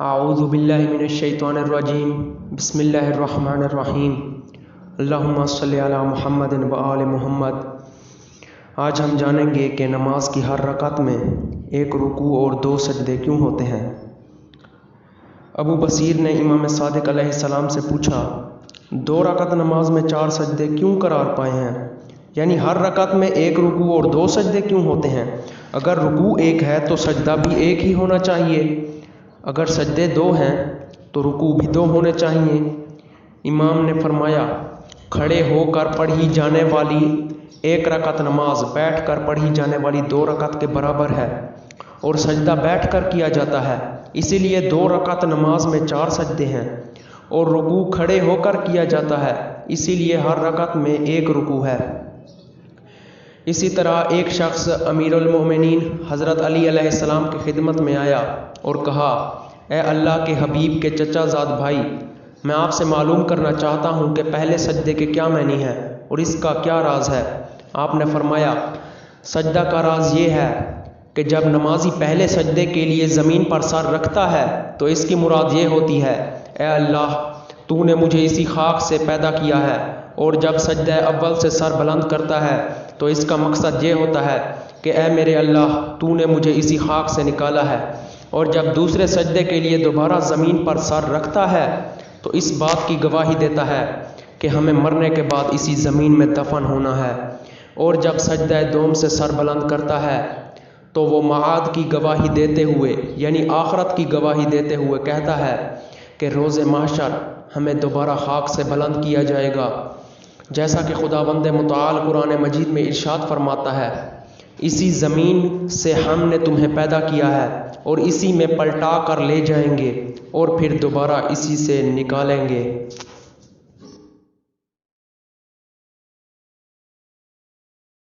اعوذ باللہ من الشیطان الرجیم بسم اللہ الرحمن الرحیم اللہم صلی علی محمد و آل محمد۔ آج ہم جانیں گے کہ نماز کی ہر رکعت میں ایک رکوع اور 2 سجدے کیوں ہوتے ہیں۔ ابو بصیر نے امام صادق علیہ السلام سے پوچھا 2 رکعت نماز میں 4 سجدے کیوں قرار پائے ہیں، یعنی ہر رکعت میں ایک رکوع اور 2 سجدے کیوں ہوتے ہیں؟ اگر رکوع ایک ہے تو سجدہ بھی ایک ہی ہونا چاہیے، اگر سجدے 2 ہیں تو رکوع بھی 2 ہونے چاہیے۔ امام نے فرمایا کھڑے ہو کر پڑھی جانے والی 1 رکعت نماز بیٹھ کر پڑھی جانے والی 2 رکعت کے برابر ہے، اور سجدہ بیٹھ کر کیا جاتا ہے، اسی لیے 2 رکعت نماز میں 4 سجدے ہیں، اور رکوع کھڑے ہو کر کیا جاتا ہے، اسی لیے ہر رکعت میں 1 رکوع ہے۔ اسی طرح ایک شخص امیر المومنین حضرت علی علیہ السلام کی خدمت میں آیا اور کہا اے اللہ کے حبیب کے چچا زاد بھائی، میں آپ سے معلوم کرنا چاہتا ہوں کہ پہلے سجدے کے کیا معنی ہے اور اس کا کیا راز ہے۔ آپ نے فرمایا سجدہ کا راز یہ ہے کہ جب نمازی پہلے سجدے کے لیے زمین پر سر رکھتا ہے تو اس کی مراد یہ ہوتی ہے اے اللہ تو نے مجھے اسی خاک سے پیدا کیا ہے، اور جب سجدہ اول سے سر بلند کرتا ہے تو اس کا مقصد یہ ہوتا ہے کہ اے میرے اللہ تو نے مجھے اسی خاک سے نکالا ہے، اور جب دوسرے سجدے کے لیے دوبارہ زمین پر سر رکھتا ہے تو اس بات کی گواہی دیتا ہے کہ ہمیں مرنے کے بعد اسی زمین میں دفن ہونا ہے، اور جب سجدہ دوم سے سر بلند کرتا ہے تو وہ معاد کی گواہی دیتے ہوئے یعنی آخرت کی گواہی دیتے ہوئے کہتا ہے کہ روز محشر ہمیں دوبارہ خاک سے بلند کیا جائے گا، جیسا کہ خداوند متعال قرآن مجید میں ارشاد فرماتا ہے اسی زمین سے ہم نے تمہیں پیدا کیا ہے اور اسی میں پلٹا کر لے جائیں گے اور پھر دوبارہ اسی سے نکالیں گے۔